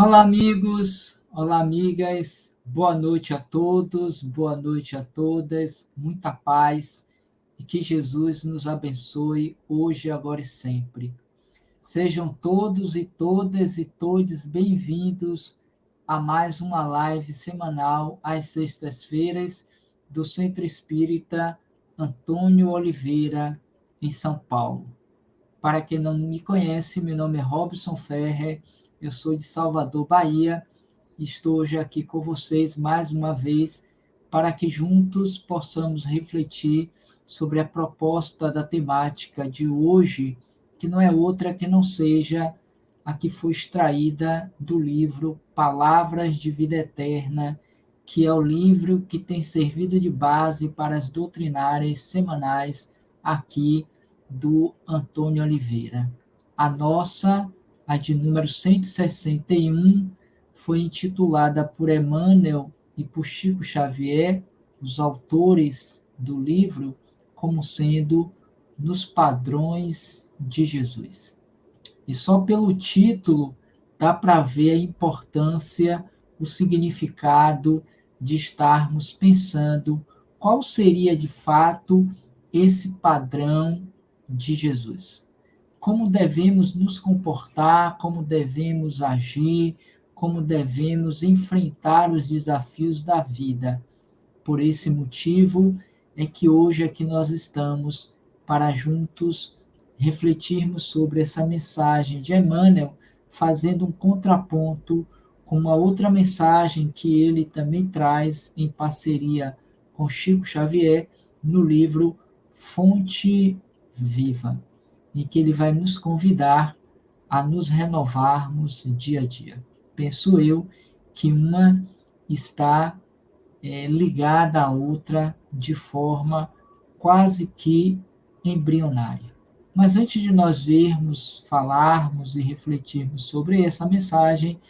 Olá, amigos, olá, amigas, boa noite a todos, boa noite a todas, muita paz e que Jesus nos abençoe hoje, agora e sempre. Sejam todos e todas e todes bem-vindos a mais uma live semanal às sextas-feiras do Centro Espírita Antônio Oliveira, em São Paulo. Para quem não me conhece, meu nome é Robson Ferrer, eu sou de Salvador, Bahia, e estou hoje aqui com vocês mais uma vez para que juntos possamos refletir sobre a proposta da temática de hoje, que não é outra que não seja a que foi extraída do livro Palavras de Vida Eterna, que é o livro que tem servido de base para as doutrinárias semanais aqui do Antônio Oliveira. A nossa, a de número 161, foi intitulada por Emmanuel e por Chico Xavier, os autores do livro, como sendo Nos Padrões de Jesus. E só pelo título dá para ver a importância, o significado de estarmos pensando qual seria de fato esse padrão de Jesus. Como devemos nos comportar, como devemos agir, como devemos enfrentar os desafios da vida. Por esse motivo é que hoje aqui nós estamos para juntos refletirmos sobre essa mensagem de Emmanuel, fazendo um contraponto com uma outra mensagem que ele também traz em parceria com Chico Xavier no livro Fonte Viva, em que ele vai nos convidar a nos renovarmos dia a dia. Penso eu que uma está ligada à outra de forma quase que embrionária. Mas antes de nós vermos, falarmos e refletirmos sobre essa mensagem,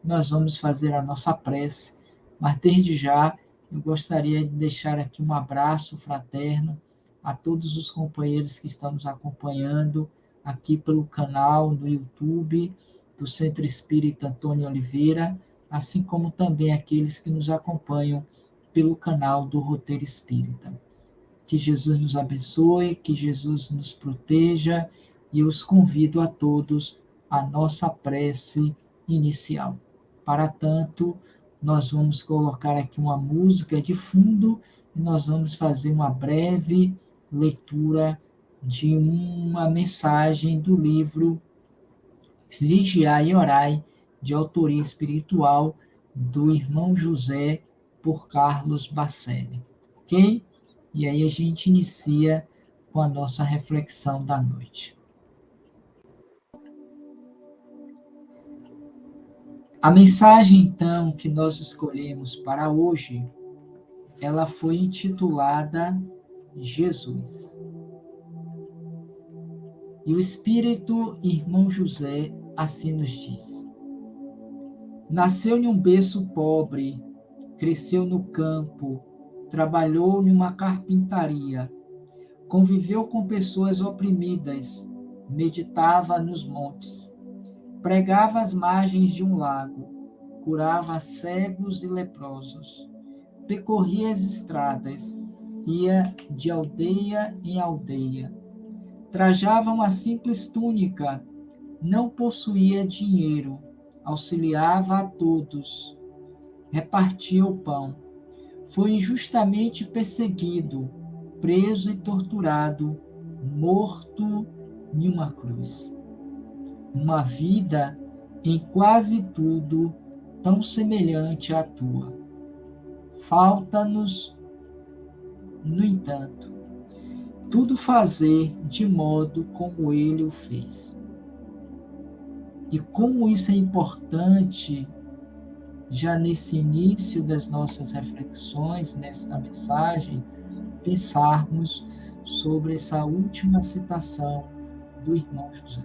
nós vamos fazer a nossa prece. Mas desde já eu gostaria de deixar aqui um abraço fraterno a todos os companheiros que estão nos acompanhando aqui pelo canal no YouTube do Centro Espírita Antônio Oliveira, assim como também aqueles que nos acompanham pelo canal do Roteiro Espírita. Que Jesus nos abençoe, que Jesus nos proteja, e eu os convido a todos à nossa prece inicial. Para tanto, nós vamos colocar aqui uma música de fundo e nós vamos fazer uma breve leitura de uma mensagem do livro Vigiai e Orai, de autoria espiritual do irmão José, por Carlos Bacelli. Ok? E aí a gente inicia com a nossa reflexão da noite. A mensagem, então, que nós escolhemos para hoje, ela foi intitulada Jesus. E o Espírito, irmão José, assim nos diz: nasceu em um berço pobre, cresceu no campo, trabalhou em uma carpintaria, conviveu com pessoas oprimidas, meditava nos montes, pregava às margens de um lago, curava cegos e leprosos, percorria as estradas, ia de aldeia em aldeia, trajava uma simples túnica, não possuía dinheiro, auxiliava a todos, repartia o pão. Foi injustamente perseguido, preso e torturado, morto em uma cruz. Uma vida em quase tudo tão semelhante à tua. Falta-nos, no entanto, tudo fazer de modo como ele o fez. E como isso é importante, já nesse início das nossas reflexões, nesta mensagem, pensarmos sobre essa última citação do irmão José.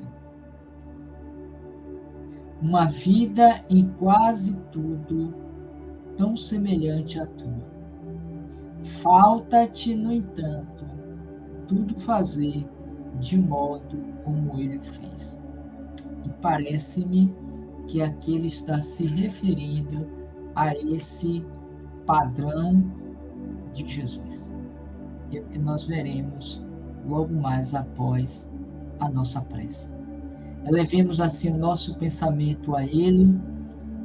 Uma vida em quase tudo tão semelhante à tua. Falta-te, no entanto, tudo fazer de modo como ele fez. E parece-me que aqui ele está se referindo a esse padrão de Jesus. E é o que nós veremos logo mais após a nossa prece. Elevemos assim o nosso pensamento a Ele,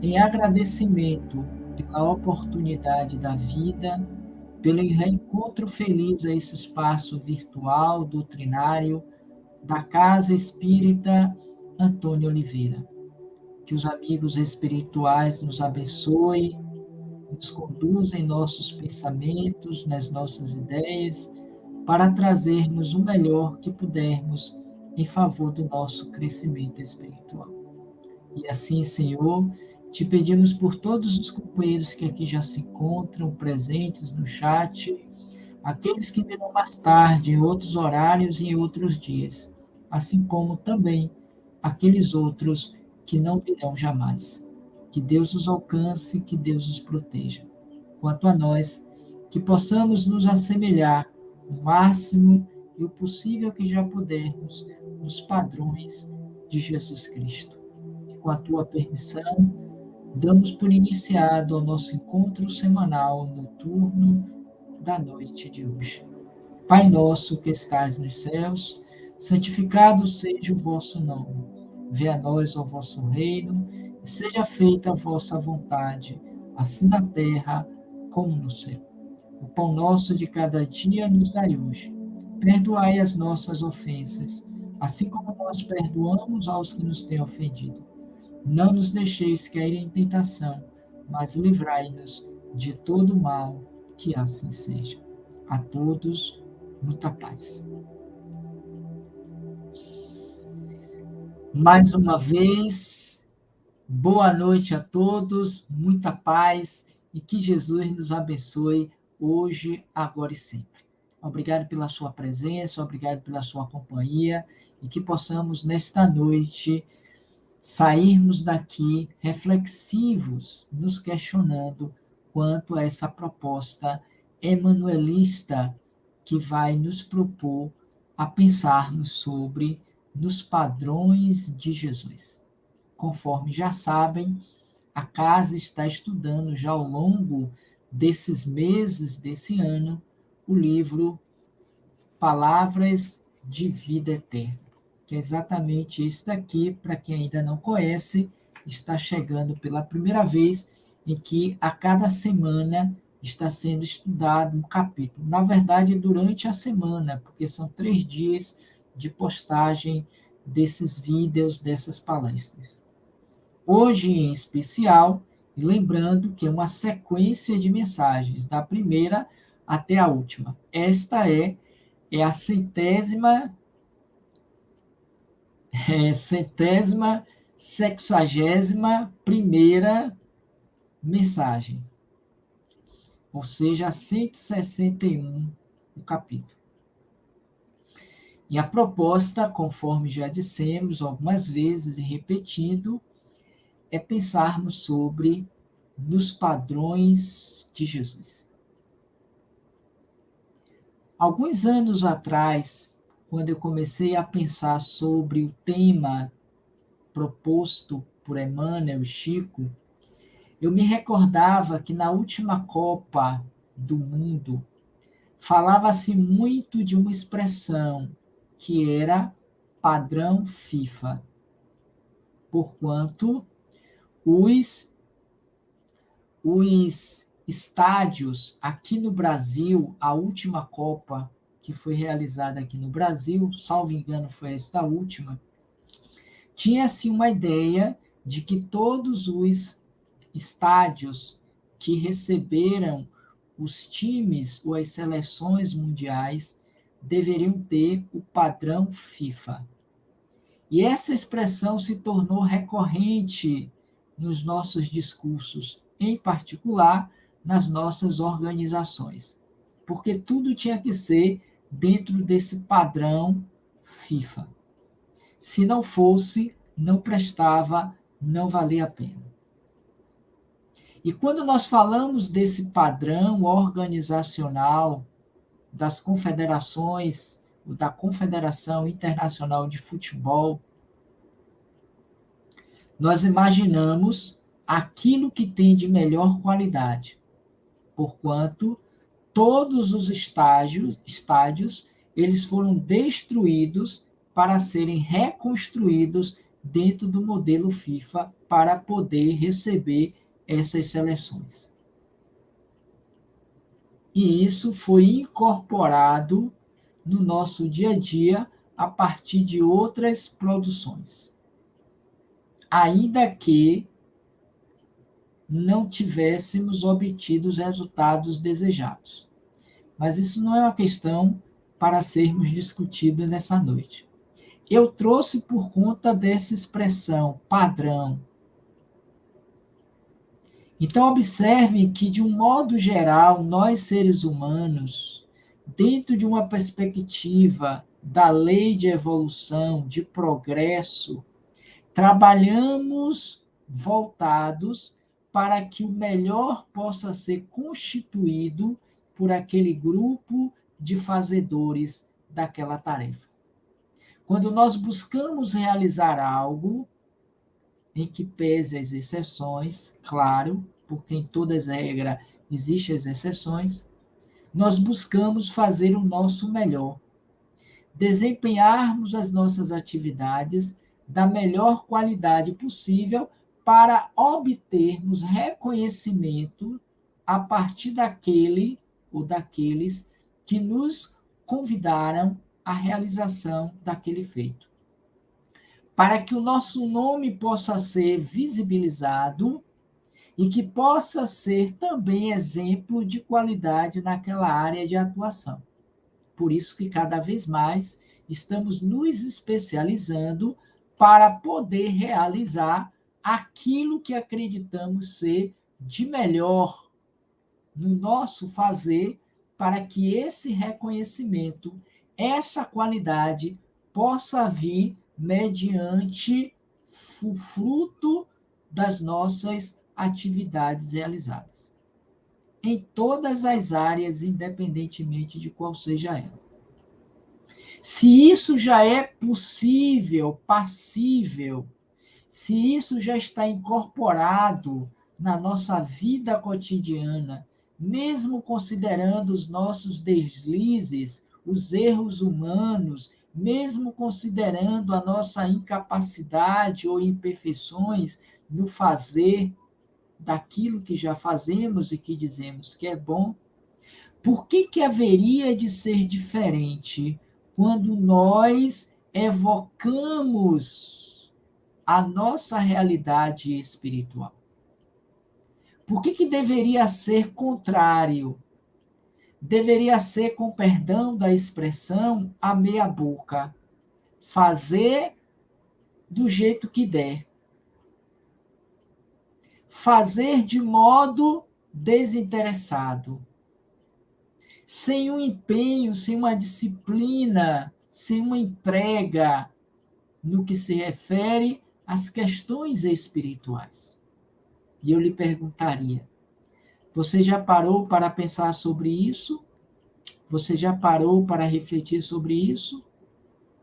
em agradecimento pela oportunidade da vida, pelo reencontro feliz a esse espaço virtual, doutrinário, da Casa Espírita Antônio Oliveira. Que os amigos espirituais nos abençoem, nos conduzam em nossos pensamentos, nas nossas ideias, para trazermos o melhor que pudermos em favor do nosso crescimento espiritual. E assim, Senhor, te pedimos por todos os companheiros que aqui já se encontram presentes no chat, aqueles que virão mais tarde, em outros horários e em outros dias, assim como também aqueles outros que não virão jamais. Que Deus os alcance, que Deus os proteja. Quanto a nós, que possamos nos assemelhar o máximo e o possível que já pudermos nos padrões de Jesus Cristo. E com a tua permissão, damos por iniciado o nosso encontro semanal noturno da noite de hoje. Pai nosso que estais nos céus, santificado seja o vosso nome. Venha a nós o vosso reino, e seja feita a vossa vontade, assim na terra como no céu. O pão nosso de cada dia nos dai hoje. Perdoai as nossas ofensas, assim como nós perdoamos aos que nos têm ofendido. Não nos deixeis cair em tentação, mas livrai-nos de todo mal, que assim seja. A todos, muita paz. Mais uma vez, boa noite a todos, muita paz e que Jesus nos abençoe hoje, agora e sempre. Obrigado pela sua presença, obrigado pela sua companhia e que possamos nesta noite sairmos daqui reflexivos, nos questionando quanto a essa proposta emanuelista que vai nos propor a pensarmos sobre nos padrões de Jesus. Conforme já sabem, a casa está estudando já ao longo desses meses, desse ano, o livro Palavras de Vida Eterna, que é exatamente esse daqui, para quem ainda não conhece, está chegando pela primeira vez, em que a cada semana está sendo estudado um capítulo. Na verdade, durante a semana, porque são 3 dias de postagem desses vídeos, dessas palestras. Hoje, em especial, lembrando que é uma sequência de mensagens, da primeira até a última. Esta é a centésima, sexagésima primeira mensagem, ou seja, 161 o capítulo. E a proposta, conforme já dissemos algumas vezes e repetindo, é pensarmos sobre nos padrões de Jesus. Alguns anos atrás, quando eu comecei a pensar sobre o tema proposto por Emmanuel e Chico, eu me recordava que na última Copa do Mundo falava-se muito de uma expressão que era padrão FIFA, porquanto os estádios aqui no Brasil, a última Copa que foi realizada aqui no Brasil, salvo engano foi esta última, tinha-se uma ideia de que todos os estádios que receberam os times ou as seleções mundiais deveriam ter o padrão FIFA. E essa expressão se tornou recorrente nos nossos discursos, em particular nas nossas organizações, porque tudo tinha que ser dentro desse padrão FIFA. Se não fosse, não prestava, não valia a pena. E quando nós falamos desse padrão organizacional das confederações, da Confederação Internacional de Futebol, nós imaginamos aquilo que tem de melhor qualidade, porquanto todos os estádios eles foram destruídos para serem reconstruídos dentro do modelo FIFA para poder receber essas seleções. E isso foi incorporado no nosso dia a dia a partir de outras produções. Ainda que não tivéssemos obtido os resultados desejados. Mas isso não é uma questão para sermos discutidos nessa noite. Eu trouxe por conta dessa expressão, padrão. Então, observem que, de um modo geral, nós, seres humanos, dentro de uma perspectiva da lei de evolução, de progresso, trabalhamos voltados para que o melhor possa ser constituído por aquele grupo de fazedores daquela tarefa. Quando nós buscamos realizar algo, em que pese as exceções, claro, porque em todas as regras existem as exceções, nós buscamos fazer o nosso melhor, desempenharmos as nossas atividades da melhor qualidade possível para obtermos reconhecimento a partir daquele ou daqueles que nos convidaram à realização daquele feito. Para que o nosso nome possa ser visibilizado e que possa ser também exemplo de qualidade naquela área de atuação. Por isso que cada vez mais estamos nos especializando para poder realizar aquilo que acreditamos ser de melhor no nosso fazer, para que esse reconhecimento, essa qualidade, possa vir mediante o fruto das nossas atividades realizadas. Em todas as áreas, independentemente de qual seja ela. Se isso já é possível, passível, se isso já está incorporado na nossa vida cotidiana, mesmo considerando os nossos deslizes, os erros humanos, mesmo considerando a nossa incapacidade ou imperfeições no fazer daquilo que já fazemos e que dizemos que é bom, por que haveria de ser diferente quando nós evocamos a nossa realidade espiritual? Por que deveria ser contrário? Deveria ser, com perdão da expressão, a meia boca. Fazer do jeito que der. Fazer de modo desinteressado. Sem um empenho, sem uma disciplina, sem uma entrega no que se refere às questões espirituais. E eu lhe perguntaria, você já parou para pensar sobre isso? Você já parou para refletir sobre isso?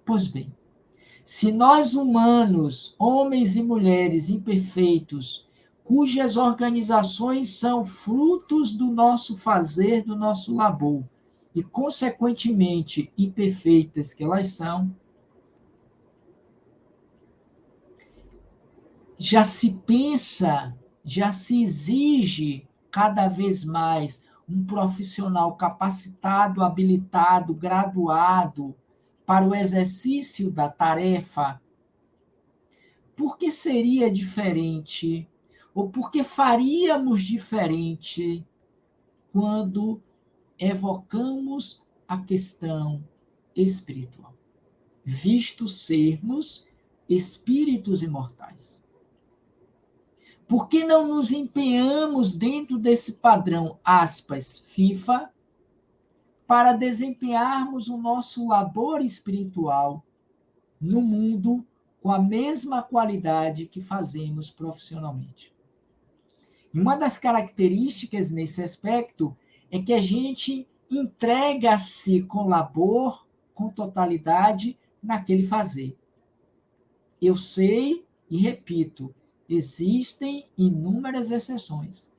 Pois bem, se nós humanos, homens e mulheres imperfeitos, cujas organizações são frutos do nosso fazer, do nosso labor, e, consequentemente, imperfeitas que elas são, já se pensa, já se exige cada vez mais um profissional capacitado, habilitado, graduado para o exercício da tarefa. Por que seria diferente? Ou por que faríamos diferente quando evocamos a questão espiritual, visto sermos espíritos imortais? Por que não nos empenhamos dentro desse padrão, aspas, FIFA, para desempenharmos o nosso labor espiritual no mundo com a mesma qualidade que fazemos profissionalmente? Uma das características nesse aspecto é que a gente entrega-se com labor, com totalidade, naquele fazer. Eu sei e repito, Existem inúmeras exceções,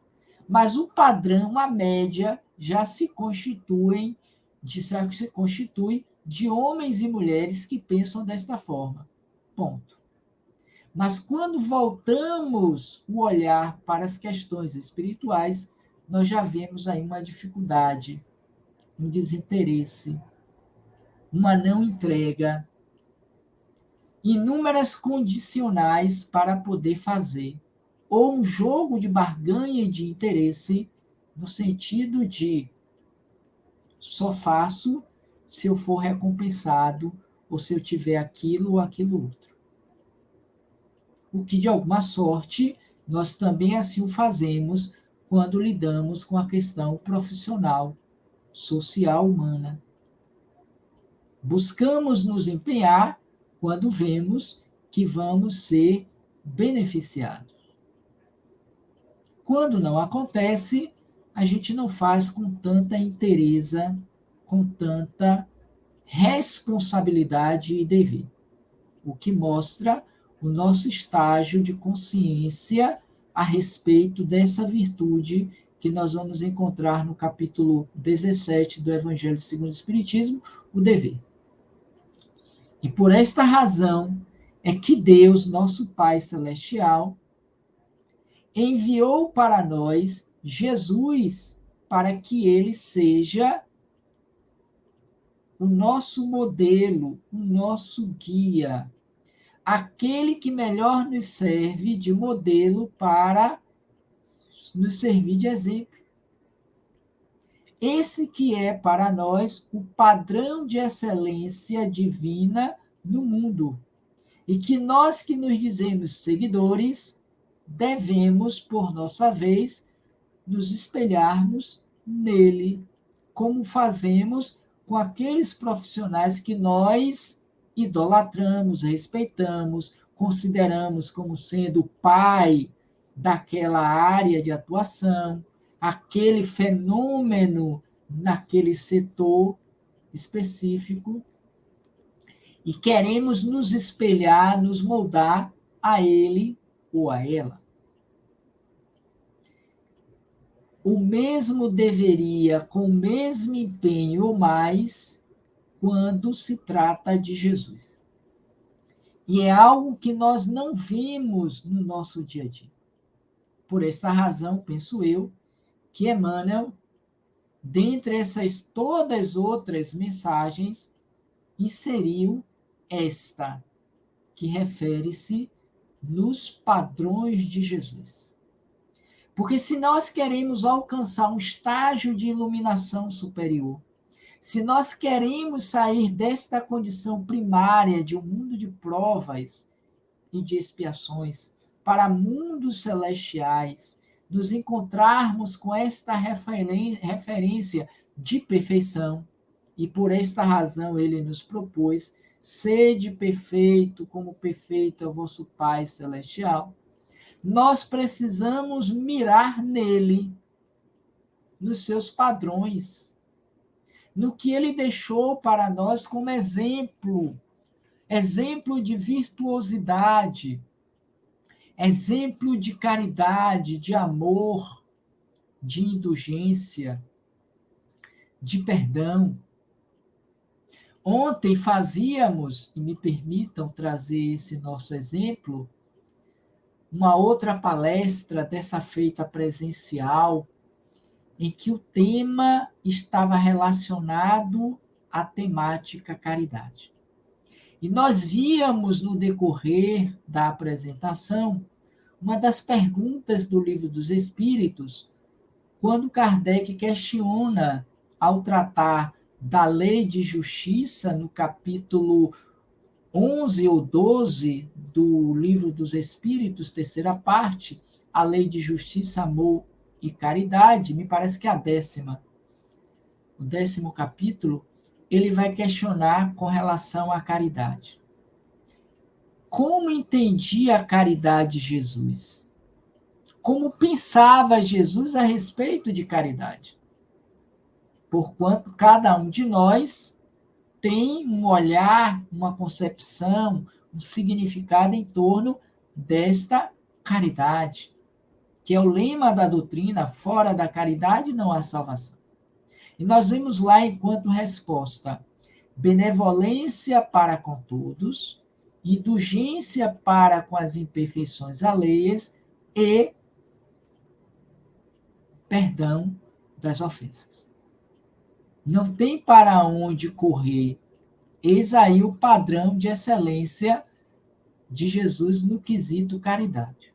mas o padrão, a média, já se constitui de homens e mulheres que pensam desta forma. Ponto. Mas quando voltamos o olhar para as questões espirituais, nós já vemos aí uma dificuldade, um desinteresse, uma não entrega, inúmeras condicionais para poder fazer, ou um jogo de barganha e de interesse, no sentido de só faço se eu for recompensado, ou se eu tiver aquilo ou aquilo outro. O que, de alguma sorte, nós também assim o fazemos quando lidamos com a questão profissional, social, humana. Buscamos nos empenhar quando vemos que vamos ser beneficiados. Quando não acontece, a gente não faz com tanta inteireza, com tanta responsabilidade e dever, o que mostra o nosso estágio de consciência a respeito dessa virtude que nós vamos encontrar no capítulo 17 do Evangelho segundo o Espiritismo, o dever. E por esta razão é que Deus, nosso Pai Celestial, enviou para nós Jesus para que ele seja o nosso modelo, o nosso guia, aquele que melhor nos serve de modelo para nos servir de exemplo. Esse que é para nós o padrão de excelência divina no mundo. E que nós que nos dizemos seguidores, devemos, por nossa vez, nos espelharmos nele, como fazemos com aqueles profissionais que nós idolatramos, respeitamos, consideramos como sendo o pai daquela área de atuação, aquele fenômeno naquele setor específico, e queremos nos espelhar, nos moldar a ele ou a ela. O mesmo deveria, com o mesmo empenho ou mais, quando se trata de Jesus. E é algo que nós não vimos no nosso dia a dia. Por essa razão, penso eu, que Emmanuel, dentre essas todas outras mensagens, inseriu esta, que refere-se nos padrões de Jesus. Porque se nós queremos alcançar um estágio de iluminação superior, se nós queremos sair desta condição primária de um mundo de provas e de expiações para mundos celestiais, nos encontrarmos com esta referência de perfeição, e por esta razão ele nos propôs: sede perfeito, como perfeito é o vosso Pai Celestial. Nós precisamos mirar nele, nos seus padrões, no que ele deixou para nós como exemplo, exemplo de virtuosidade, exemplo de caridade, de amor, de indulgência, de perdão. Ontem fazíamos, e me permitam trazer esse nosso exemplo, uma outra palestra dessa feita presencial, em que o tema estava relacionado à temática caridade. E nós víamos no decorrer da apresentação uma das perguntas do Livro dos Espíritos, quando Kardec questiona, ao tratar da lei de justiça, no capítulo 11 ou 12 do Livro dos Espíritos, terceira parte, a lei de justiça, amor e caridade, me parece que é a 10ª, o 10º capítulo, ele vai questionar com relação à caridade. Como entendia a caridade Jesus? Como pensava Jesus a respeito de caridade? Porquanto cada um de nós tem um olhar, uma concepção, um significado em torno desta caridade, que é o lema da doutrina: fora da caridade não há salvação. E nós vemos lá, enquanto resposta, benevolência para com todos, indulgência para com as imperfeições alheias e perdão das ofensas. Não tem para onde correr. Eis aí o padrão de excelência de Jesus no quesito caridade.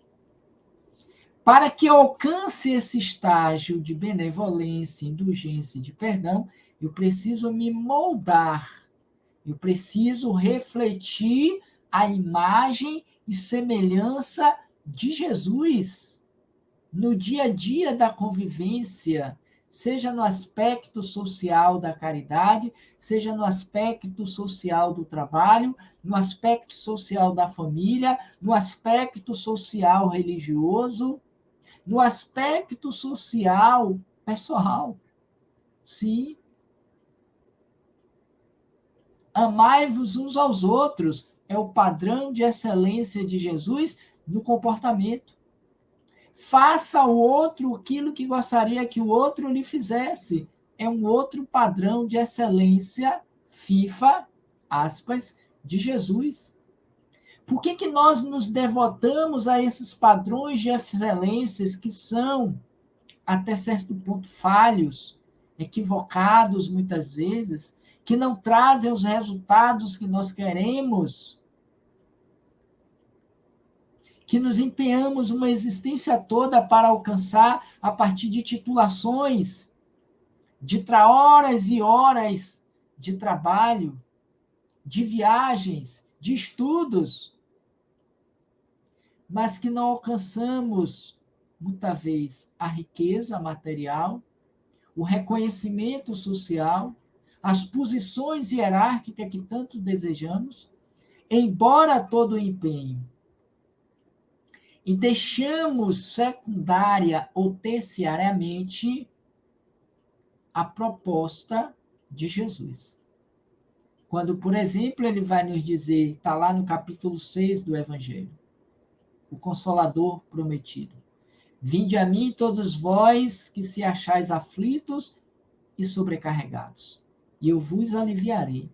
Para que eu alcance esse estágio de benevolência, indulgência e de perdão, eu preciso me moldar, eu preciso refletir a imagem e semelhança de Jesus no dia a dia da convivência, seja no aspecto social da caridade, seja no aspecto social do trabalho, no aspecto social da família, no aspecto social religioso, no aspecto social pessoal. Sim. Amai-vos uns aos outros é o padrão de excelência de Jesus no comportamento. Faça ao outro aquilo que gostaria que o outro lhe fizesse. É um outro padrão de excelência, FIFA, aspas, de Jesus. Por que nós nos devotamos a esses padrões de excelências que são, até certo ponto, falhos, equivocados muitas vezes, que não trazem os resultados que nós queremos, que nos empenhamos uma existência toda para alcançar a partir de titulações, de horas e horas de trabalho, de viagens, de estudos, mas que não alcançamos, muitas vezes, a riqueza material, o reconhecimento social, as posições hierárquicas que tanto desejamos, embora todo o empenho, e deixamos secundária ou terciariamente a proposta de Jesus. Quando, por exemplo, ele vai nos dizer, está lá no capítulo 6 do Evangelho, o Consolador prometido: vinde a mim todos vós que se achais aflitos e sobrecarregados, e eu vos aliviarei.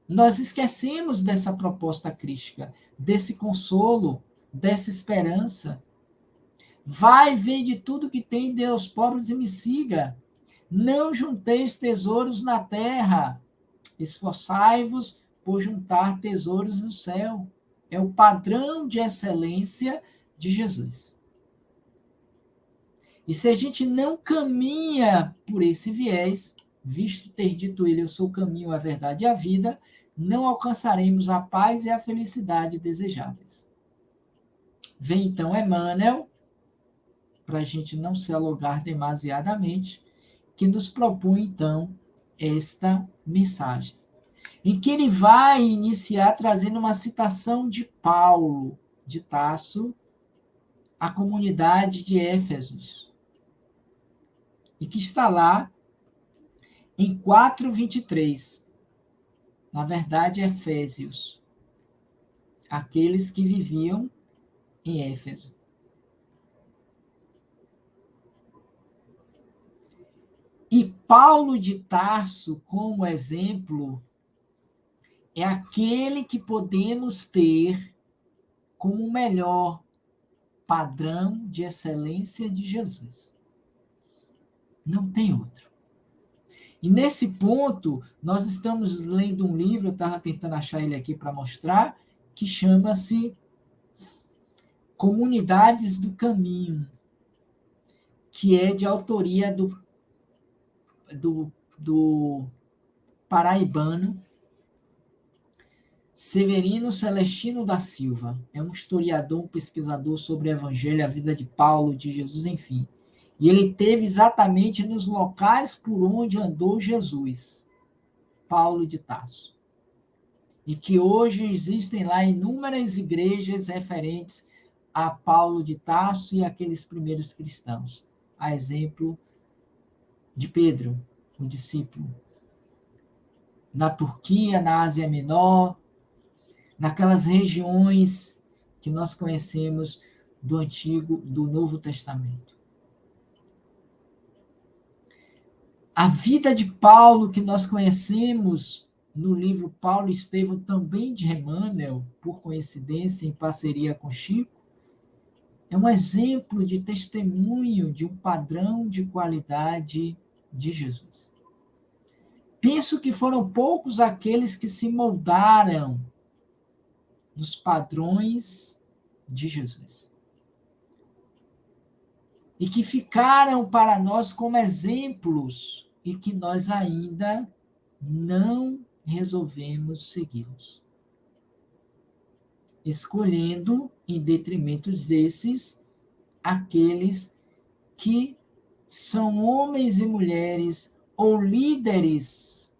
Nós esquecemos dessa proposta crística, desse consolo, dessa esperança. Vai, vende tudo que tem, dê aos pobres e me siga. Não junteis tesouros na terra, esforçai-vos por juntar tesouros no céu. É o padrão de excelência de Jesus. E se a gente não caminha por esse viés, visto ter dito ele, eu sou o caminho, a verdade e a vida, não alcançaremos a paz e a felicidade desejáveis. Vem então Emmanuel, para a gente não se alongar demasiadamente, que nos propõe então esta mensagem, em que ele vai iniciar trazendo uma citação de Paulo de Tarso à comunidade de Éfesos, e que está lá em 4:23. Na verdade, Efésios, aqueles que viviam em Éfeso. E Paulo de Tarso, como exemplo, é aquele que podemos ter como o melhor padrão de excelência de Jesus. Não tem outro. E nesse ponto, nós estamos lendo um livro, eu estava tentando achar ele aqui para mostrar, que chama-se Comunidades do Caminho, que é de autoria do paraibano Severino Celestino da Silva. É um historiador, um pesquisador sobre o Evangelho, a vida de Paulo, de Jesus, enfim. E ele teve exatamente nos locais por onde andou Jesus, Paulo de Tarso. E que hoje existem lá inúmeras igrejas referentes a Paulo de Tarso e aqueles primeiros cristãos. A exemplo de Pedro, o discípulo. Na Turquia, na Ásia Menor, naquelas regiões que nós conhecemos do Antigo, do Novo Testamento. A vida de Paulo que nós conhecemos no livro Paulo e Estevão, também de Emmanuel, por coincidência, em parceria com Chico, é um exemplo de testemunho de um padrão de qualidade de Jesus. Penso que foram poucos aqueles que se moldaram nos padrões de Jesus e que ficaram para nós como exemplos e que nós ainda não resolvemos segui-los, escolhendo, em detrimento desses, aqueles que são homens e mulheres ou líderes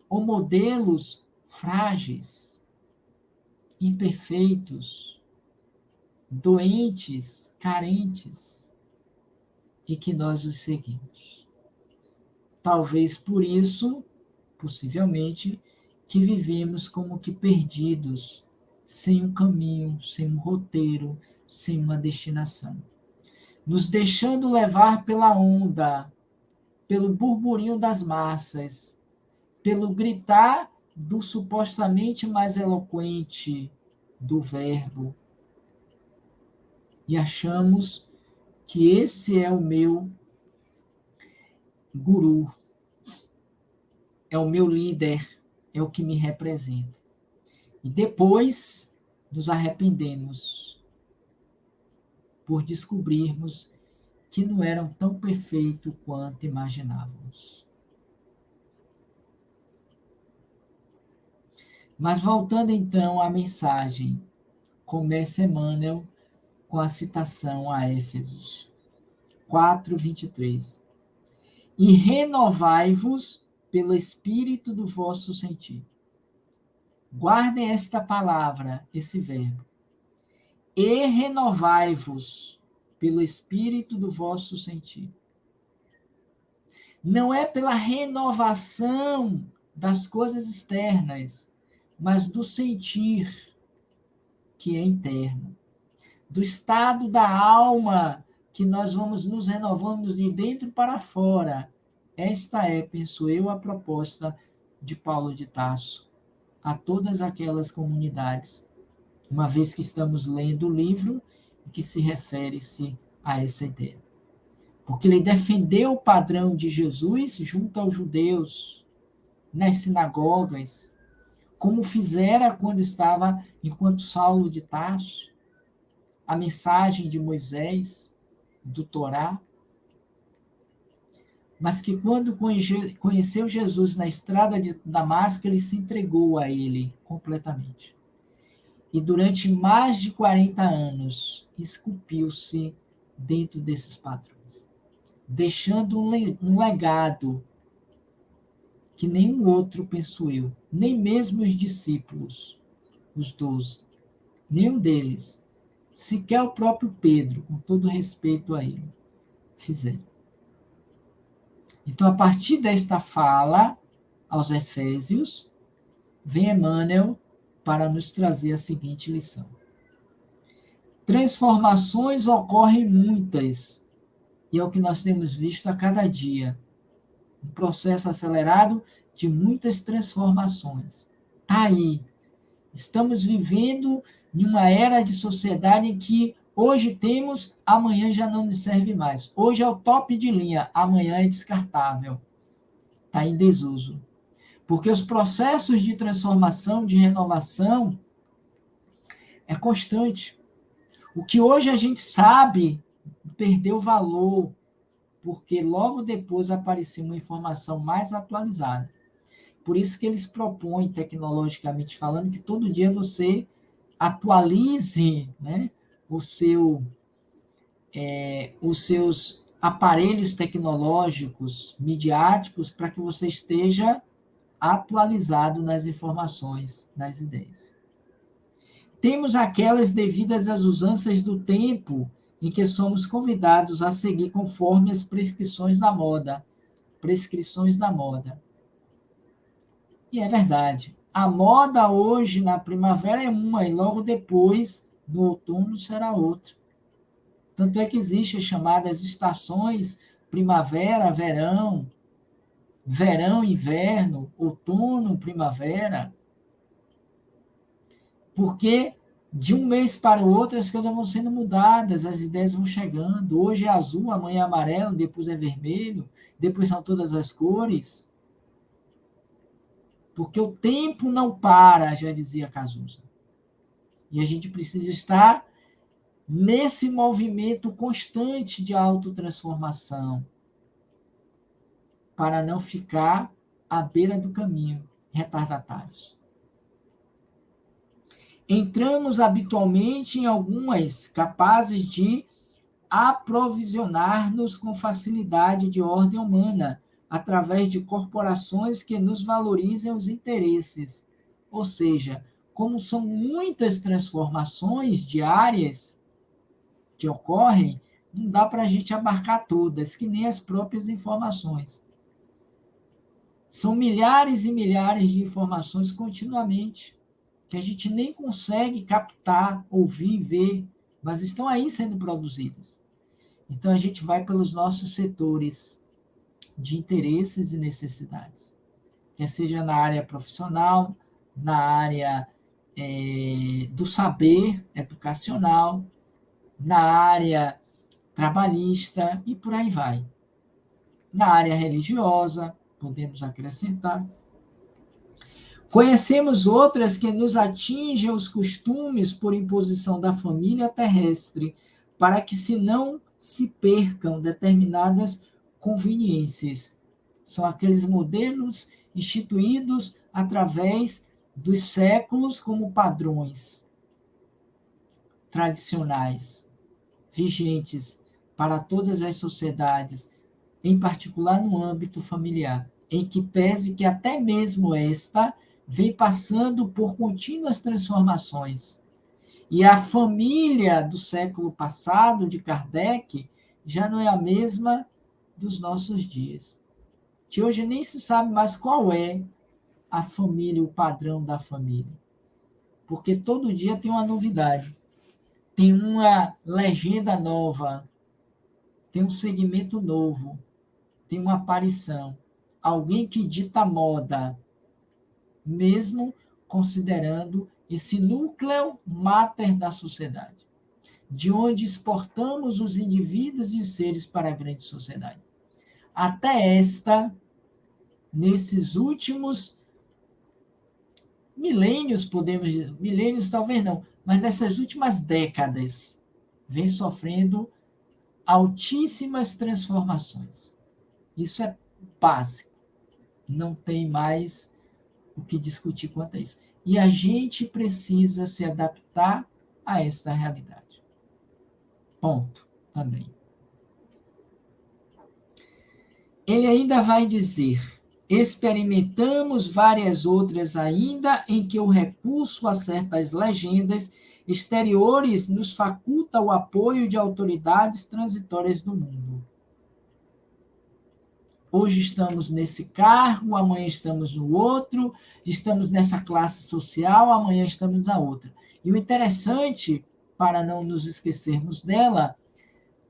ou modelos frágeis, imperfeitos, doentes, carentes, e que nós os seguimos. Talvez por isso, possivelmente, que vivemos como que perdidos, sem um caminho, sem um roteiro, sem uma destinação. Nos deixando levar pela onda, pelo burburinho das massas, pelo gritar do supostamente mais eloquente do verbo. E achamos que esse é o meu guru, é o meu líder, é o que me representa. E depois nos arrependemos por descobrirmos que não eram tão perfeitos quanto imaginávamos. Mas voltando então à mensagem, começa Emmanuel com a citação a Éfesos 4:23. E renovai-vos pelo espírito do vosso sentir. Guardem esta palavra, esse verbo. E renovai-vos pelo espírito do vosso sentir. Não é pela renovação das coisas externas, mas do sentir que é interno, do estado da alma que nós vamos nos renovando de dentro para fora. Esta é, penso eu, a proposta de Paulo de Tarso a todas aquelas comunidades, uma vez que estamos lendo o livro que se refere-se a essa ideia. Porque ele defendeu o padrão de Jesus junto aos judeus, nas sinagogas, como fizera quando estava, enquanto Saulo de Tarso, a mensagem de Moisés, do Torá, mas que quando conheceu Jesus na estrada de Damasco, ele se entregou a ele completamente. E durante mais de 40 anos, esculpiu-se dentro desses padrões, deixando um legado que nenhum outro, penso eu, nem mesmo os discípulos, os 12, nenhum deles, sequer o próprio Pedro, com todo respeito a ele, fizeram. Então, a partir desta fala aos Efésios, vem Emmanuel para nos trazer a seguinte lição. Transformações ocorrem muitas, e é o que nós temos visto a cada dia. Um processo acelerado de muitas transformações. Está aí. Estamos vivendo em uma era de sociedade em que hoje temos, amanhã já não nos serve mais. Hoje é o top de linha, amanhã é descartável. Está em desuso. Porque os processos de transformação, de renovação, é constante. O que hoje a gente sabe perdeu valor, porque logo depois apareceu uma informação mais atualizada. Por isso que eles propõem, tecnologicamente falando, que todo dia você atualize, né, os seus aparelhos tecnológicos, midiáticos, para que você esteja atualizado nas informações, nas ideias. Temos aquelas devidas às usanças do tempo, em que somos convidados a seguir conforme as prescrições da moda. E é verdade, A moda hoje na primavera é uma, e logo depois, no outono, será outra. Tanto é que existem as chamadas estações primavera, verão, verão, inverno, outono, primavera, porque de um mês para o outro as coisas vão sendo mudadas, as ideias vão chegando. Hoje é azul, amanhã é amarelo, depois é vermelho, depois são todas as cores. Porque o tempo não para, já dizia Cazuza. E a gente precisa estar nesse movimento constante de autotransformação, para não ficar à beira do caminho, retardatários. Entramos habitualmente em algumas capazes de aprovisionar-nos com facilidade de ordem humana, através de corporações que nos valorizem os interesses. Ou seja, como são muitas transformações diárias que ocorrem, não dá para a gente abarcar todas, que nem as próprias informações. São milhares e milhares de informações continuamente, que a gente nem consegue captar, ouvir, ver, mas estão aí sendo produzidas. Então, a gente vai pelos nossos setores de interesses e necessidades, quer seja na área profissional, na área do saber educacional, na área trabalhista e por aí vai. Na área religiosa, podemos acrescentar. Conhecemos outras que nos atingem os costumes por imposição da família terrestre, para que não se percam determinadas conveniências. São aqueles modelos instituídos através dos séculos como padrões tradicionais, vigentes para todas as sociedades, em particular no âmbito familiar, em que pese que até mesmo esta vem passando por contínuas transformações. E a família do século passado, de Kardec, já não é a mesma dos nossos dias. Que hoje nem se sabe mais qual é a família, o padrão da família. Porque todo dia tem uma novidade. Tem uma legenda nova, tem um segmento novo, tem uma aparição. Alguém que dita moda, mesmo considerando esse núcleo máter da sociedade, de onde exportamos os indivíduos e os seres para a grande sociedade. Até esta, nesses últimos milênios, podemos dizer, milênios talvez não, mas nessas últimas décadas, vem sofrendo altíssimas transformações. Isso é básico. Não tem mais o que discutir quanto a isso. E a gente precisa se adaptar a esta realidade. Ponto. Também. Ele ainda vai dizer: experimentamos várias outras ainda em que o recurso a certas legendas exteriores nos faculta o apoio de autoridades transitórias do mundo. Hoje estamos nesse cargo, amanhã estamos no outro, estamos nessa classe social, amanhã estamos na outra. E o interessante, para não nos esquecermos dela,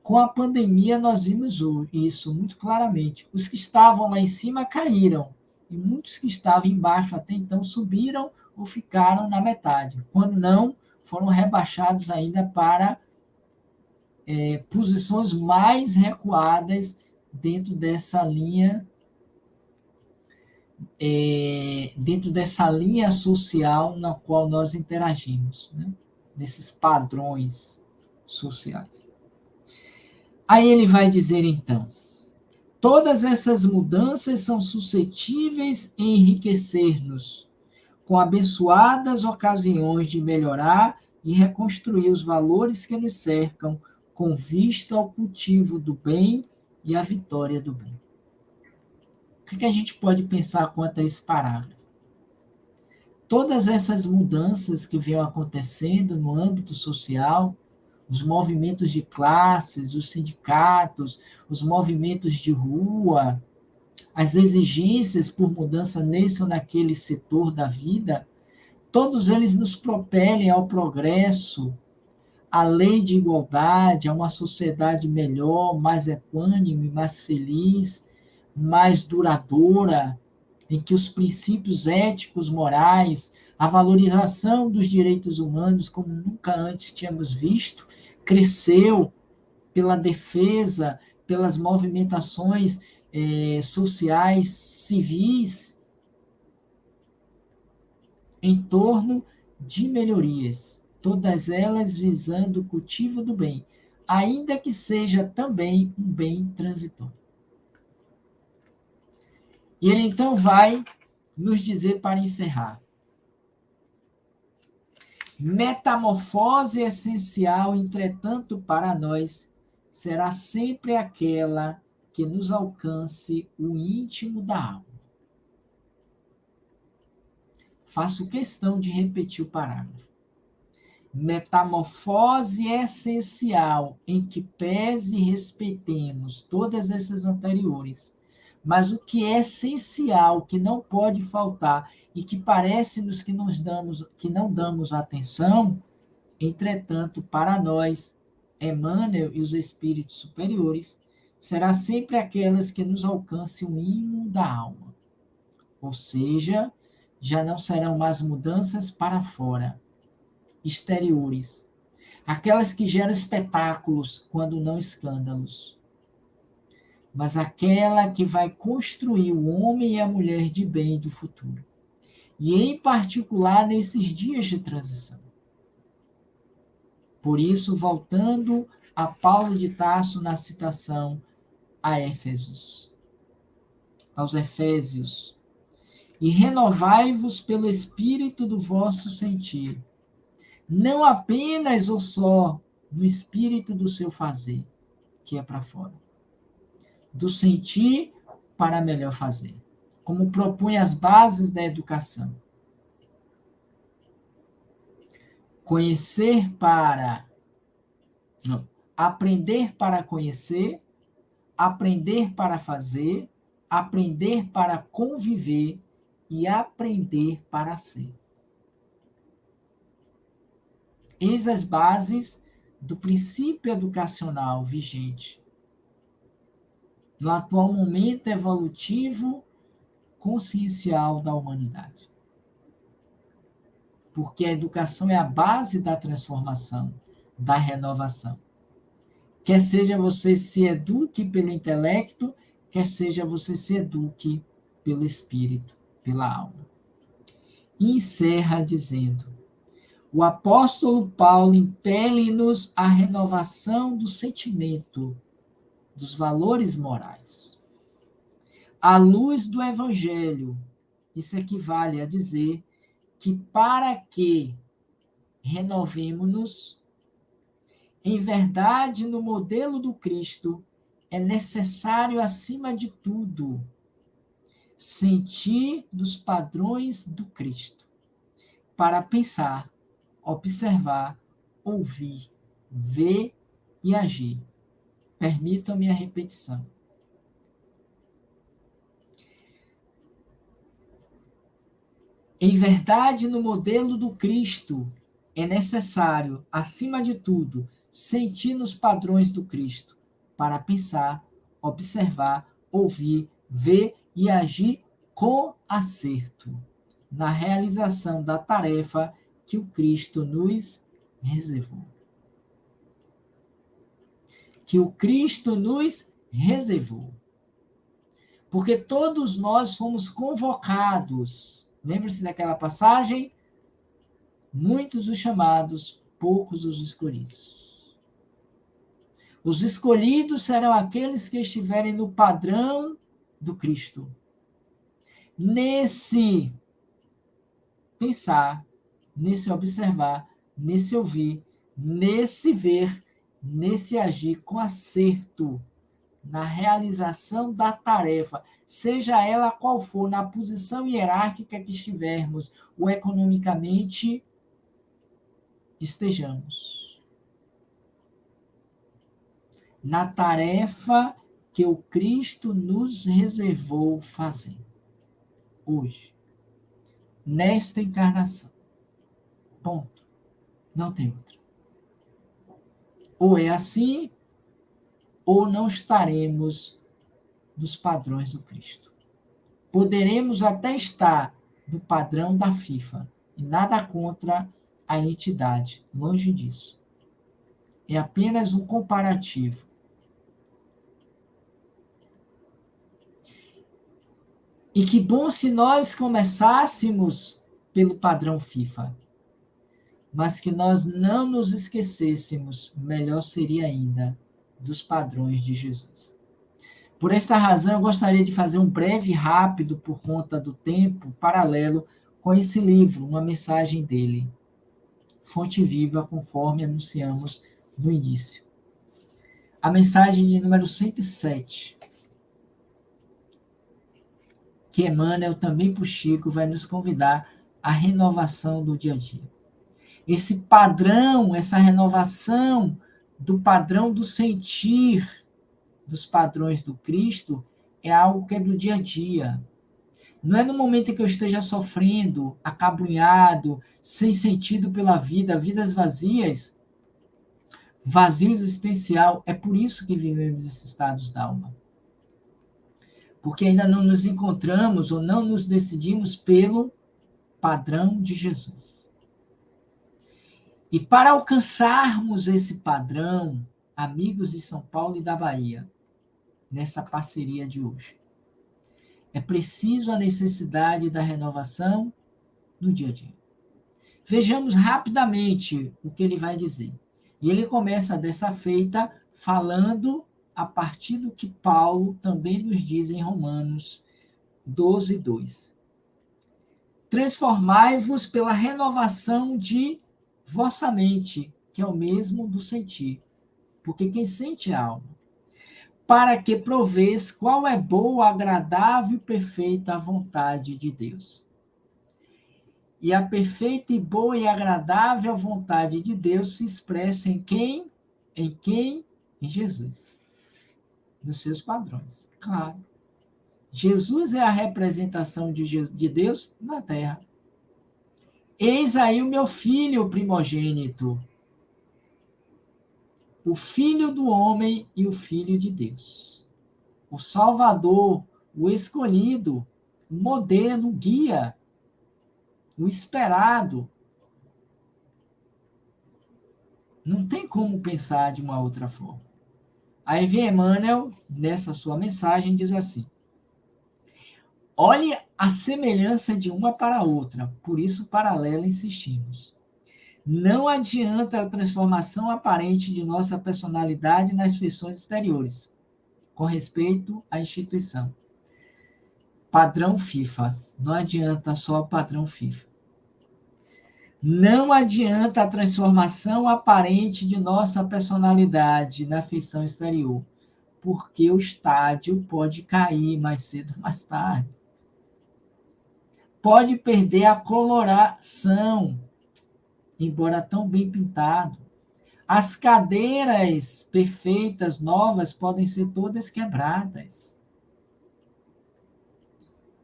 com a pandemia nós vimos isso muito claramente. Os que estavam lá em cima caíram, e muitos que estavam embaixo até então subiram ou ficaram na metade. Quando não, foram rebaixados ainda para posições mais recuadas dentro dessa linha social na qual nós interagimos, né? Nesses padrões sociais. Aí ele vai dizer então: todas essas mudanças são suscetíveis em enriquecer-nos, com abençoadas ocasiões de melhorar e reconstruir os valores que nos cercam, com vista ao cultivo do bem e à vitória do bem. O que a gente pode pensar quanto a esse parágrafo? Todas essas mudanças que vêm acontecendo no âmbito social, os movimentos de classes, os sindicatos, os movimentos de rua, as exigências por mudança nesse ou naquele setor da vida, todos eles nos propelem ao progresso, à lei de igualdade, a uma sociedade melhor, mais equânime, mais feliz, mais duradoura, em que os princípios éticos, morais, a valorização dos direitos humanos, como nunca antes tínhamos visto, cresceu pela defesa, pelas movimentações sociais, civis, em torno de melhorias, todas elas visando o cultivo do bem, ainda que seja também um bem transitório. E ele então vai nos dizer para encerrar: metamorfose essencial, entretanto, para nós, será sempre aquela que nos alcance o íntimo da alma. Faço questão de repetir o parágrafo. Metamorfose essencial, em que pese e respeitemos todas essas anteriores, mas o que é essencial, que não pode faltar e que parece-nos que não damos atenção, entretanto, para nós, Emmanuel e os espíritos superiores, será sempre aquelas que nos alcancem o ímã da alma. Ou seja, já não serão mais mudanças para fora, exteriores, aquelas que geram espetáculos, quando não escândalos, mas aquela que vai construir o homem e a mulher de bem do futuro. E em particular nesses dias de transição. Por isso, voltando a Paulo de Tarso na citação a Éfesos, aos Efésios, e renovai-vos pelo espírito do vosso sentir, não apenas ou só no espírito do seu fazer, que é para fora, do sentir para melhor fazer, como propõe as bases da educação. Conhecer para... Não. Aprender para conhecer, aprender para fazer, aprender para conviver e aprender para ser. Eis as bases do princípio educacional vigente no atual momento evolutivo consciencial da humanidade. Porque a educação é a base da transformação, da renovação. Quer seja você se eduque pelo intelecto, quer seja você se eduque pelo espírito, pela alma. E encerra dizendo: o apóstolo Paulo impele-nos à renovação do sentimento, dos valores morais. À luz do Evangelho, isso equivale a dizer que para que renovemos-nos, em verdade, no modelo do Cristo, é necessário, acima de tudo, sentir dos padrões do Cristo, para pensar, observar, ouvir, ver e agir. Permitam-me a repetição. Em verdade, no modelo do Cristo, é necessário, acima de tudo, sentir nos padrões do Cristo, para pensar, observar, ouvir, ver e agir com acerto, na realização da tarefa que o Cristo nos reservou. Que o Cristo nos reservou. Porque todos nós fomos convocados. Lembra-se daquela passagem? Muitos os chamados, poucos os escolhidos. Os escolhidos serão aqueles que estiverem no padrão do Cristo. Nesse pensar, nesse observar, nesse ouvir, nesse ver, nesse agir com acerto, na realização da tarefa, seja ela qual for, na posição hierárquica que estivermos, ou economicamente estejamos. Na tarefa que o Cristo nos reservou fazer hoje, nesta encarnação. Ponto. Não tem outra. Ou é assim, ou não estaremos nos padrões do Cristo. Poderemos até estar no padrão da FIFA, e nada contra a entidade, longe disso. É apenas um comparativo. E que bom se nós começássemos pelo padrão FIFA, mas que nós não nos esquecêssemos, melhor seria ainda, dos padrões de Jesus. Por esta razão, eu gostaria de fazer um breve, rápido, por conta do tempo, paralelo com esse livro, uma mensagem dele, Fonte Viva, conforme anunciamos no início. A mensagem de número 107, que Emmanuel, também por Chico, vai nos convidar à renovação do dia a dia. Esse padrão, essa renovação do padrão do sentir, dos padrões do Cristo, é algo que é do dia a dia. Não é no momento em que eu esteja sofrendo, acabrunhado, sem sentido pela vida, vidas vazias, vazio existencial. É por isso que vivemos esses estados da alma. Porque ainda não nos encontramos ou não nos decidimos pelo padrão de Jesus. E para alcançarmos esse padrão, amigos de São Paulo e da Bahia, nessa parceria de hoje, é preciso a necessidade da renovação no dia a dia. Vejamos rapidamente o que ele vai dizer. E ele começa dessa feita falando a partir do que Paulo também nos diz em Romanos 12, 2. Transformai-vos pela renovação de vossa mente, que é o mesmo do sentir, porque quem sente é a alma, para que proveis qual é boa, agradável e perfeita a vontade de Deus. E a perfeita e boa e agradável vontade de Deus se expressa em quem? Em quem? Em Jesus. Nos seus padrões. Claro. Jesus é a representação de Deus na terra. Eis aí o meu filho primogênito, o filho do homem e o filho de Deus. O Salvador, o escolhido, o modelo, o guia, o esperado. Não tem como pensar de uma outra forma. Aí vem Emmanuel, nessa sua mensagem, diz assim: olhe a semelhança de uma para a outra, por isso paralela insistimos. Não adianta a transformação aparente de nossa personalidade nas feições exteriores, com respeito à instituição. Padrão FIFA. Não adianta só o padrão FIFA. Não adianta a transformação aparente de nossa personalidade na feição exterior, porque o estádio pode cair mais cedo ou mais tarde. Pode perder a coloração, embora tão bem pintado. As cadeiras perfeitas, novas, podem ser todas quebradas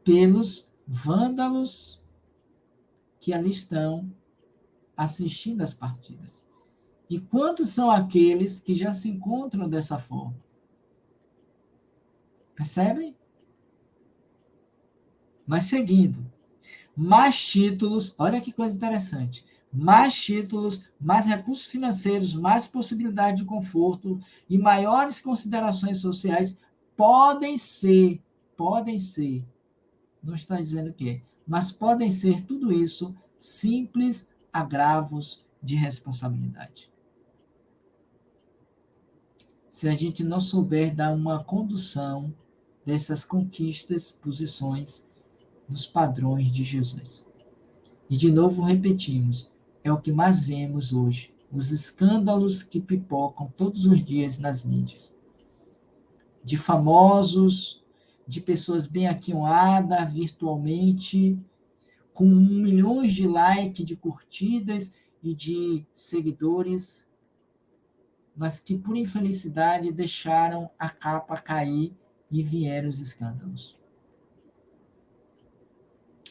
pelos vândalos que ali estão assistindo às partidas. E quantos são aqueles que já se encontram dessa forma? Percebem? Mas seguindo, mais títulos, olha que coisa interessante, mais títulos, mais recursos financeiros, mais possibilidade de conforto e maiores considerações sociais podem ser, não está dizendo que é, mas podem ser tudo isso simples agravos de responsabilidade. Se a gente não souber dar uma condução dessas conquistas, posições, nos padrões de Jesus. E de novo repetimos, é o que mais vemos hoje, os escândalos que pipocam todos os dias nas mídias. De famosos, de pessoas bem aquinhoadas virtualmente, com milhões de likes, de curtidas e de seguidores, mas que por infelicidade deixaram a capa cair e vieram os escândalos,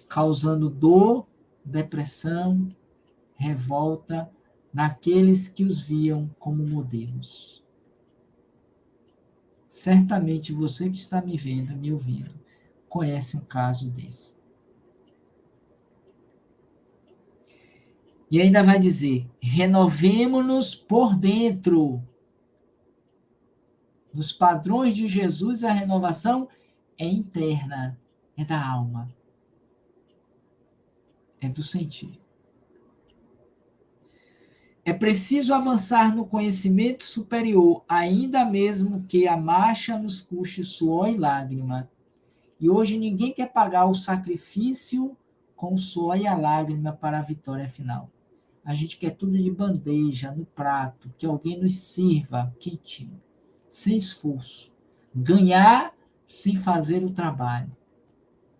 causando dor, depressão, revolta naqueles que os viam como modelos. Certamente você que está me vendo, me ouvindo, conhece um caso desse. E ainda vai dizer: renovemo-nos por dentro. Nos padrões de Jesus, a renovação é interna, é da alma, é do sentir. É preciso avançar no conhecimento superior, ainda mesmo que a marcha nos custe suor e lágrima. E hoje ninguém quer pagar o sacrifício com o suor e a lágrima para a vitória final. A gente quer tudo de bandeja, no prato, que alguém nos sirva quentinho, sem esforço. Ganhar sem fazer o trabalho.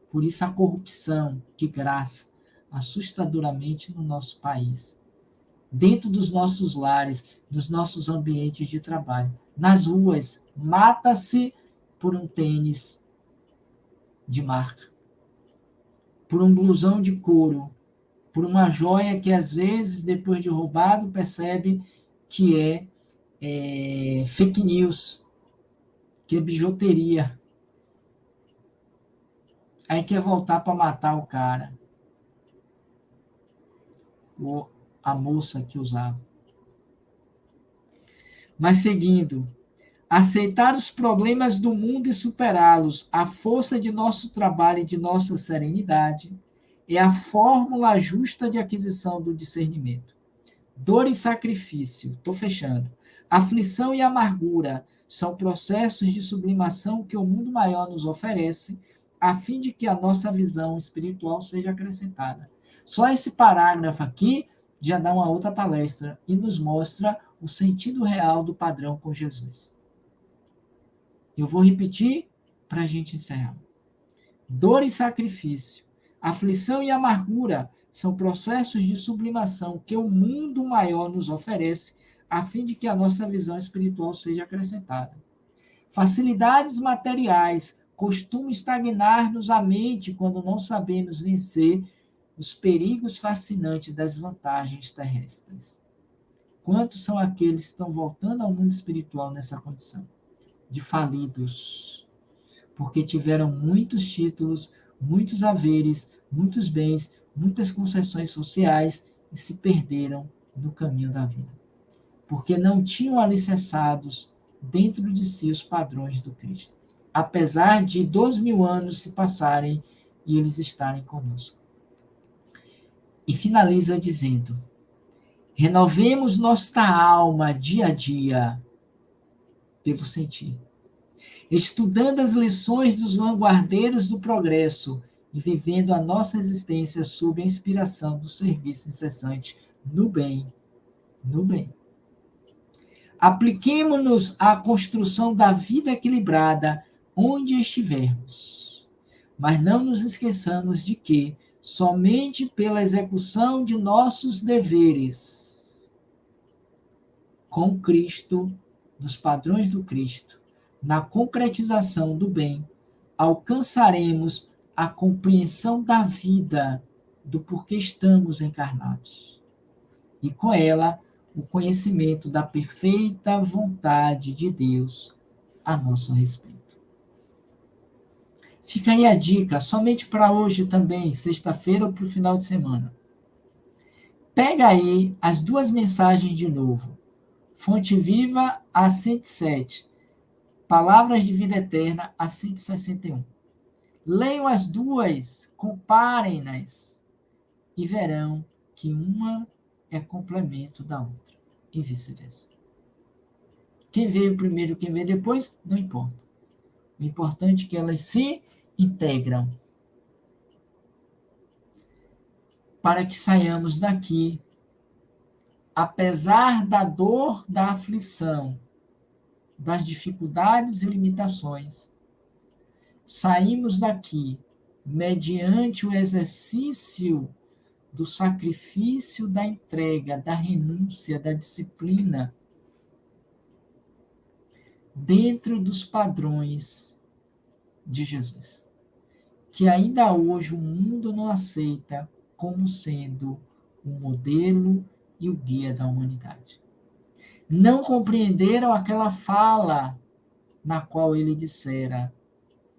Por isso a corrupção, de graça, assustadoramente no nosso país. Dentro dos nossos lares, nos nossos ambientes de trabalho. Nas ruas, mata-se por um tênis de marca, por um blusão de couro, por uma joia que às vezes, depois de roubado, percebe que é fake news, que é bijuteria. Aí quer voltar para matar o cara, ou a moça que usava. Mas seguindo, aceitar os problemas do mundo e superá-los, a força de nosso trabalho e de nossa serenidade, é a fórmula justa de aquisição do discernimento. Dor e sacrifício, estou fechando. Aflição e amargura são processos de sublimação que o mundo maior nos oferece, a fim de que a nossa visão espiritual seja acrescentada. Só esse parágrafo aqui já dá uma outra palestra e nos mostra o sentido real do padrão com Jesus. Eu vou repetir para a gente encerrar. Dor e sacrifício, aflição e amargura são processos de sublimação que o mundo maior nos oferece, a fim de que a nossa visão espiritual seja acrescentada. Facilidades materiais costumam estagnar-nos a mente quando não sabemos vencer os perigos fascinantes das vantagens terrestres. Quantos são aqueles que estão voltando ao mundo espiritual nessa condição? De falidos, porque tiveram muitos títulos, muitos haveres, muitos bens, muitas concessões sociais e se perderam no caminho da vida. Porque não tinham alicerçados dentro de si os padrões do Cristo. Apesar de 2000 anos se passarem e eles estarem conosco. E finaliza dizendo: renovemos nossa alma dia a dia pelo sentir, estudando as lições dos vanguardeiros do progresso e vivendo a nossa existência sob a inspiração do serviço incessante no bem, no bem. Apliquemo-nos à construção da vida equilibrada onde estivermos, mas não nos esqueçamos de que, somente pela execução de nossos deveres com Cristo, dos padrões do Cristo, na concretização do bem, alcançaremos a compreensão da vida, do porquê estamos encarnados. E com ela, o conhecimento da perfeita vontade de Deus a nosso respeito. Fica aí a dica, somente para hoje também, sexta-feira ou para o final de semana. Pega aí as duas mensagens de novo. Fonte Viva, a 107. Palavras de Vida Eterna, a 161. Leiam as duas, comparem-nas e verão que uma é complemento da outra e vice-versa. Quem veio primeiro, quem veio depois, não importa. O importante é que elas se integram para que saiamos daqui, apesar da dor, da aflição, das dificuldades e limitações, saímos daqui mediante o exercício do sacrifício, da entrega, da renúncia, da disciplina, dentro dos padrões de Jesus, que ainda hoje o mundo não aceita como sendo o modelo e o guia da humanidade. Não compreenderam aquela fala na qual ele dissera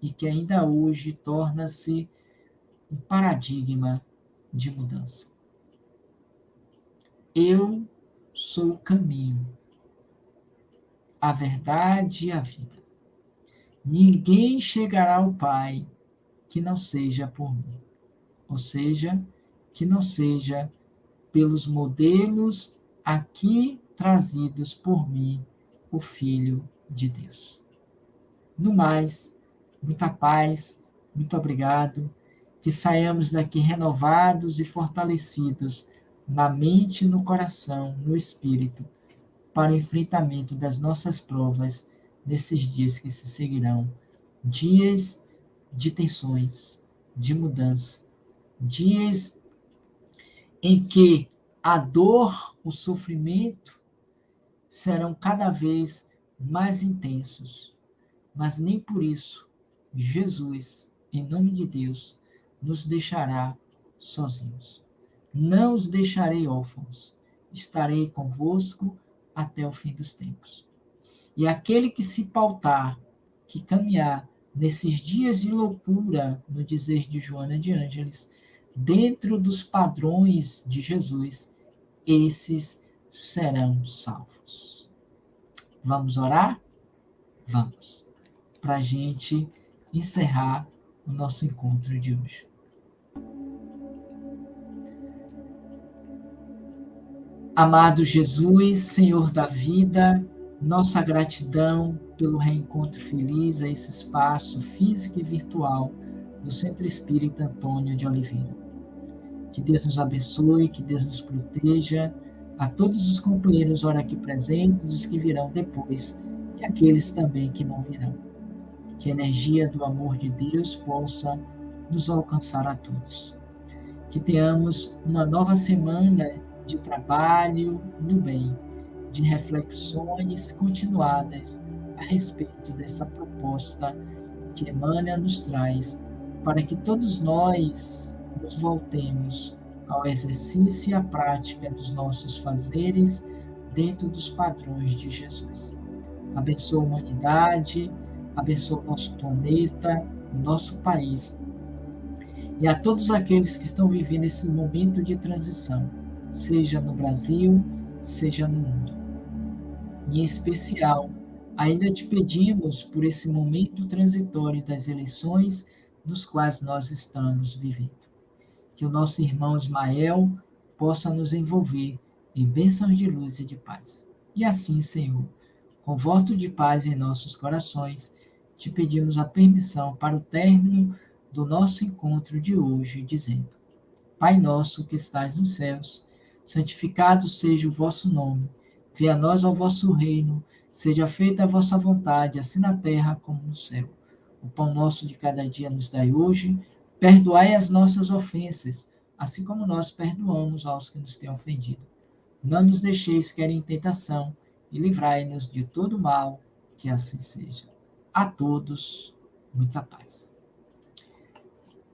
e que ainda hoje torna-se um paradigma de mudança. Eu sou o caminho, a verdade e a vida. Ninguém chegará ao Pai que não seja por mim. Ou seja, que não seja pelos modelos aqui trazidos por mim, o Filho de Deus. No mais, muita paz, muito obrigado, que saiamos daqui renovados e fortalecidos na mente, no coração, no espírito, para o enfrentamento das nossas provas nesses dias que se seguirão. Dias de tensões, de mudança, dias em que a dor, o sofrimento serão cada vez mais intensos, mas nem por isso Jesus, em nome de Deus, nos deixará sozinhos. Não os deixarei órfãos, estarei convosco até o fim dos tempos. E aquele que se pautar, que caminhar nesses dias de loucura, no dizer de Joana de Ângeles, dentro dos padrões de Jesus, esses serão salvos. Vamos orar? Vamos. Para a gente encerrar o nosso encontro de hoje. Amado Jesus, Senhor da vida, nossa gratidão pelo reencontro feliz a esse espaço físico e virtual do Centro Espírita Antônio de Oliveira. Que Deus nos abençoe, que Deus nos proteja, a todos os companheiros ora aqui presentes, os que virão depois e aqueles também que não virão. Que a energia do amor de Deus possa nos alcançar a todos. Que tenhamos uma nova semana de trabalho no bem, de reflexões continuadas a respeito dessa proposta que Emmanuel nos traz, para que todos nós nos voltemos ao exercício e à prática dos nossos fazeres dentro dos padrões de Jesus. Abençoa a humanidade, abençoa o nosso planeta, o nosso país, e a todos aqueles que estão vivendo esse momento de transição, seja no Brasil, seja no mundo. Em especial, ainda te pedimos por esse momento transitório das eleições nos quais nós estamos vivendo. Que o nosso irmão Ismael possa nos envolver em bênçãos de luz e de paz. E assim, Senhor, com voto de paz em nossos corações, te pedimos a permissão para o término do nosso encontro de hoje, dizendo: Pai nosso que estais nos céus, santificado seja o vosso nome. Venha a nós o vosso reino, seja feita a vossa vontade, assim na terra como no céu. O pão nosso de cada dia nos dai hoje, perdoai as nossas ofensas, assim como nós perdoamos aos que nos têm ofendido. Não nos deixeis cair em tentação, e livrai-nos de todo mal, que assim seja. A todos, muita paz.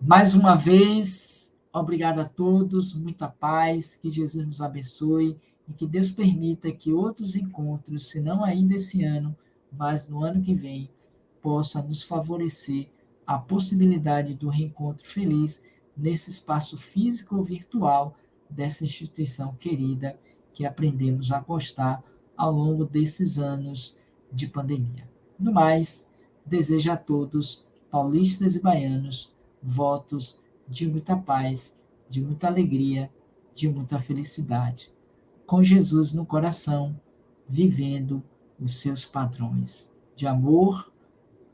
Mais uma vez, obrigado a todos, muita paz, que Jesus nos abençoe e que Deus permita que outros encontros, se não ainda esse ano, mas no ano que vem, possa nos favorecer a possibilidade do reencontro feliz nesse espaço físico ou virtual dessa instituição querida que aprendemos a gostar ao longo desses anos de pandemia. No mais, desejo a todos, paulistas e baianos, votos de muita paz, de muita alegria, de muita felicidade, com Jesus no coração, vivendo os seus padrões de amor,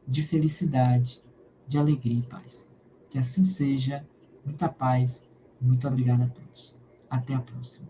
de felicidade, de alegria e paz. Que assim seja. Muita paz. Muito obrigado a todos. Até a próxima.